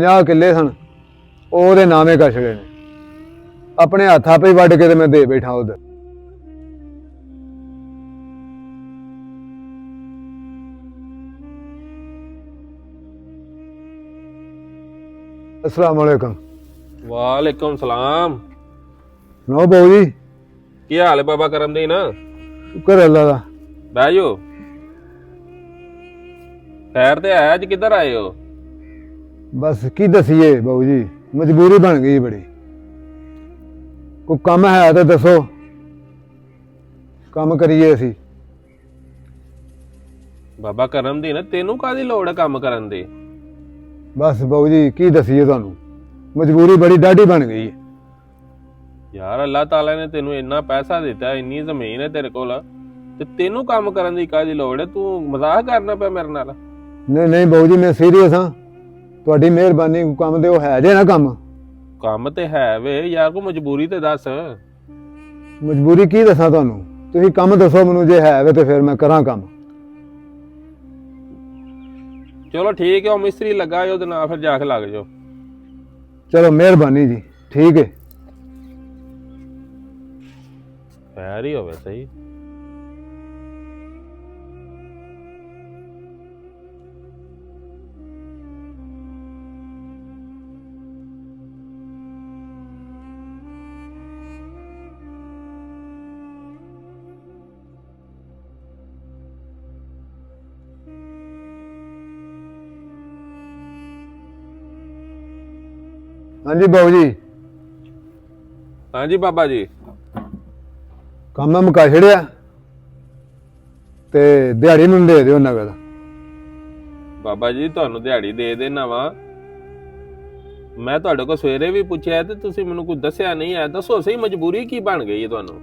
50 ਕਿੱਲੇ ਸਨ ਉਹਦੇ ਨਾਮੇ ਕਰ ਛੜੇ ਨੇ। ਆਪਣੇ ਹੱਥ ਆਪੇ ਹੀ ਵੱਢ ਕੇ ਤੇ ਮੈਂ ਦੇ ਬੈਠਾ ਉਧਰ। अस्सलाम वालेकुम। वालेकुम सलाम। सुनाओ बाबू जी, की हाल है बाबा करमदीन? शुक्र अल्लाह दा। बह जाओ। खैर ते है, अज किधर आए हो? बस की दसीए बाबू जी, मजबूरी बन गई बड़ी। कोई कम है तो दसो, कम करिए असी। बाबा करमदीन तेनू कादी लोड़ है काम करन दी? बस बाबू जी की दसीए तुहानू, मजबूरी बड़ी डाढ़ी बन गई है। यार अल्लाह ताला ने तेनू इन्ना पैसा दिता, इन्नी जमीन है तेरे कोल, ते तेनू काम करन दी कादी लोड़ है? तू मजाक करना पे मेरे नाल? नहीं नहीं बाबू जी, मैं सीरियस हाँ। तुहाडी मेहरबानी काम दे है जे ना काम। काम ते है वे यार, को मजबूरी ते दस। मजबूरी की दसा तुहानू, तुसीं काम दसो मैनू, जे है वे ते फिर मैं करां काम। चलो ठीक है, मिस्त्री लगा जो ना, फिर जाके लग जाओ। चलो मेहरबानी जी, ठीक है। खैर ही होवे सही। हाँ जी बाबू जी, हाँ जी बाबा जी। काम मैं मुका छड़िया ते दिहाड़ी मैनूं दे दिओ नगद। बाबा जी तुहानू दिहाड़ी दे देना वा। मैं तुहाडे को सवेरे भी पूछया ते तुसीं मैनूं कुछ दस्सिया नहीं है। दसो सही मजबूरी की बन गई है तुहानू?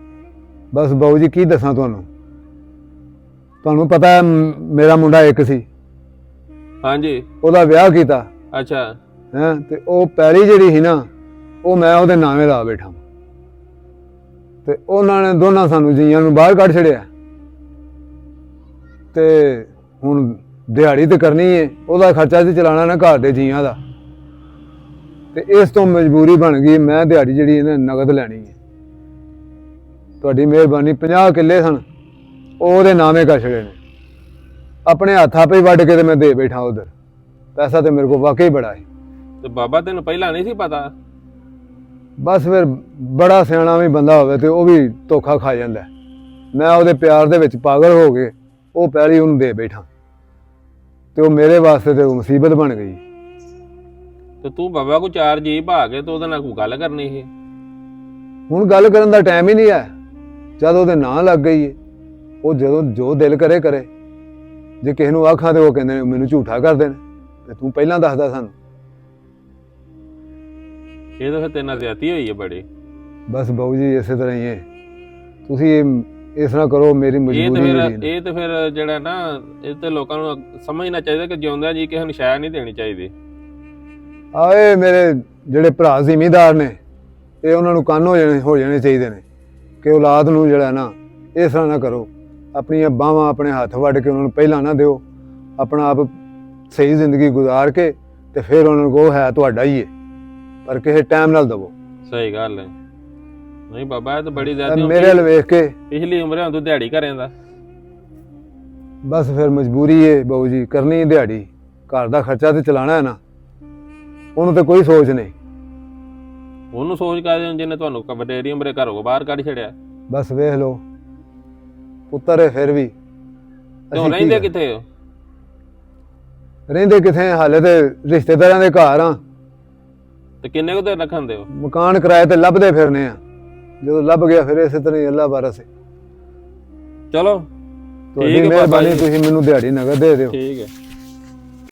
बस बाबू जी की दसां तुहानू, तुहानू पता है मेरा मुंडा एक सी, हाँ जी। ਉਹਦਾ ਵਿਆਹ ਕੀਤਾ अच्छा। है ते ਉਹ ਪੈਲੀ ਜਿਹੜੀ ਸੀ ਨਾ, ਉਹ ਮੈਂ ਉਹਦੇ ਨਾਵੇਂ ਲਾ ਬੈਠਾ ਤੇ ਉਹਨਾਂ ਨੇ ਦੋਨਾਂ ਸਾਨੂੰ ਜੀਆਂ ਨੂੰ ਬਾਹਰ ਕੱਢ ਛੜਿਆ ਤੇ ਹੁਣ ਦਿਹਾੜੀ ਤੇ ਕਰਨੀ ਹੈ, ਉਹਦਾ ਖਰਚਾ ਤੇ ਚਲਾਣਾ ਨਾ ਘਰ ਦੇ ਜੀਆਂ ਦਾ, ਤੇ ਇਸ ਤੋਂ ਮਜਬੂਰੀ ਬਣ ਗਈ ਮੈਂ ਦਿਹਾੜੀ ਜਿਹੜੀ ਇਹਨੇ ਨਗਦ ਲੈਣੀ ਹੈ। ਤੁਹਾਡੀ ਮਿਹਰਬਾਨੀ। 50 ਕਿੱਲੇ ਸਨ ਉਹਦੇ ਨਾਵੇਂ ਕਰ ਛੜੇ ਨੇ। ਆਪਣੇ ਹੱਥ ਆਪੇ ਹੀ ਵੱਢ ਕੇ ਤੇ ਮੈਂ ਦੇ ਬੈਠਾ ਉਧਰ। ਪੈਸਾ ਤੇ ਮੇਰੇ ਕੋਲ ਵਾਕਈ ਬੜਾ ਹੈ। ਤੇ ਬਾਬਾ ਤੈਨੂੰ ਪਹਿਲਾਂ ਨਹੀਂ ਸੀ ਪਤਾ? ਬਸ ਫਿਰ ਬੜਾ ਸਿਆਣਾ ਵੀ ਬੰਦਾ ਹੋਵੇ ਤੇ ਉਹ ਵੀ ਧੋਖਾ ਖਾ ਜਾਂਦਾ। ਮੈਂ ਉਹਦੇ ਪਿਆਰ ਦੇ ਵਿੱਚ ਪਾਗਲ ਹੋ ਕੇ ਉਹ ਪੈਲੀ ਉਹਨੂੰ ਦੇ ਬੈਠਾ ਤੇ ਉਹ ਮੇਰੇ ਵਾਸਤੇ ਤੇ ਉਹ ਮੁਸੀਬਤ ਬਣ ਗਈ। ਤੇ ਤੂੰ ਬਾਬਾ ਕੋ ਚਾਰ ਜੀ ਭਾ ਕੇ ਤੇ ਉਹਦੇ ਨਾਲ ਕੋਈ ਗੱਲ ਕਰਨੀ ਸੀ। ਹੁਣ ਗੱਲ ਕਰਨ ਦਾ ਟਾਈਮ ਹੀ ਨਹੀਂ ਹੈ, ਜਦ ਉਹਦੇ ਨਾਂ ਲੱਗ ਗਈ ਹੈ। ਉਹ ਜਦੋਂ ਜੋ ਦਿਲ ਕਰੇ ਕਰੇ। ਜੇ ਕਿਸੇ ਨੂੰ ਆਖਾਂ ਤੇ ਉਹ ਕਹਿੰਦੇ ਨੇ ਮੈਨੂੰ ਝੂਠਾ ਕਰਦੇ ਨੇ, ਤੇ ਤੂੰ ਪਹਿਲਾਂ ਦੱਸਦਾ ਸਾਨੂੰ। ਇਹ ਤਾਂ ਫਿਰ ਤੇਰੇ ਨਾਲ ਜ਼ਿਆਦਤੀ ਹੋਈ ਹੈ ਬੜੀ। ਬਸ ਬਾਊ ਜੀ ਇਸੇ ਤਰ੍ਹਾਂ ਹੀ ਹੈ। ਤੁਸੀਂ ਇਸ ਤਰ੍ਹਾਂ ਕਰੋ, ਮੇਰੀ ਮਜਬੂਰੀ। ਇਹ ਤੇ ਫਿਰ ਜਿਹੜਾ ਨਾ, ਇਹ ਤੇ ਲੋਕਾਂ ਨੂੰ ਸਮਝਣਾ ਚਾਹੀਦਾ ਕਿ ਜਿਉਂਦਿਆਂ ਜੀ ਕਿਸੇ ਨੂੰ ਸ਼ਾਇਦ ਨਹੀਂ ਦੇਣੀ ਚਾਹੀਦੀ। ਆਏ ਮੇਰੇ ਜਿਹੜੇ ਭਰਾ ਜ਼ਿਮੀਂਦਾਰ ਨੇ, ਇਹ ਉਹਨਾਂ ਨੂੰ ਕੰਨ ਹੋ ਜਾਣੇ ਚਾਹੀਦੇ ਨੇ ਕਿ ਔਲਾਦ ਨੂੰ ਜਿਹੜਾ ਨਾ ਇਸ ਤਰ੍ਹਾਂ ਨਾ ਕਰੋ। ਆਪਣੀਆਂ ਬਾਹਾਂ ਆਪਣੇ ਹੱਥ ਵੱਢ ਕੇ ਉਹਨਾਂ ਨੂੰ ਪਹਿਲਾਂ ਨਾ ਦਿਓ। ਆਪਣਾ ਆਪ ਸਹੀ ਜ਼ਿੰਦਗੀ ਗੁਜ਼ਾਰ ਕੇ ਤੇ ਫਿਰ ਉਹਨਾਂ ਨੂੰ ਕਹੋ ਹੈ ਤੁਹਾਡਾ ਹੀ ਹੈ, ਪਰ ਕਿਸੇ ਟਾਈਮ ਨਾਲ ਦਵੋ। ਸਹੀ ਗੱਲ ਹੈ। ਨਹੀਂ ਬਾਬਾ ਇਹ ਤਾਂ ਬੜੀ ਜ਼ਿਆਦਾ ਮੇਰੇ ਵੱਲ ਵੇਖ ਕੇ ਪਿਛਲੀ ਉਮਰੇ ਤੂੰ ਦਿਹਾੜੀ ਕਰੇਂਦਾ। ਬਸ ਫਿਰ ਮਜਬੂਰੀ ਹੈ ਬਾਊ ਜੀ, ਕਰਨੀ ਦਿਹਾੜੀ। ਘਰ ਦਾ ਖਰਚਾ ਤੇ ਚਲਾਣਾ ਹੈ ਨਾ, ਉਹਨੂੰ ਤੇ ਕੋਈ ਸੋਚ ਨਹੀਂ। ਉਹਨੂੰ ਸੋਚ ਕਰਦੇ ਜਿਹਨੇ ਤੁਹਾਨੂੰ ਵਡੇਰੀ ਉਮਰੇ ਘਰੋਂ ਬਾਹਰ ਕੱਢ ਛੜਿਆ। ਬਸ ਵੇਖ ਲਓ ਪੁੱਤਰ ਹੈ ਫਿਰ ਵੀ। ਕਿਉਂ ਰਹਿੰਦੇ ਕਿੱਥੇ ਹੋ? ਰਹਿੰਦੇ ਕਿੱਥੇ, ਹਾਲੇ ਤੇ ਰਿਸ਼ਤੇਦਾਰਾਂ ਦੇ ਘਰ ਆ। ਤੇ ਕਿੰਨੇ ਕੁ ਦੇਰ ਰੱਖਣ ਦਿਓ? ਮਕਾਨ ਕਿਰਾਏ ਤੇ ਲੱਭਦੇ ਫਿਰਨੇ ਆ, ਜਦੋਂ ਲੱਭ ਗਿਆ ਫਿਰ ਇਸੇ ਤਰ੍ਹਾਂ ਹੀ ਅੱਲਾ ਵਾਰਸ ਹੈ। ਚਲੋ ਤੁਹਾਡੀ ਮਿਹਰਬਾਨੀ, ਤੁਸੀਂ ਮੈਨੂੰ ਦਿਹਾੜੀ ਨਗਦ ਦੇ ਦਿਓ। ਠੀਕ ਹੈ।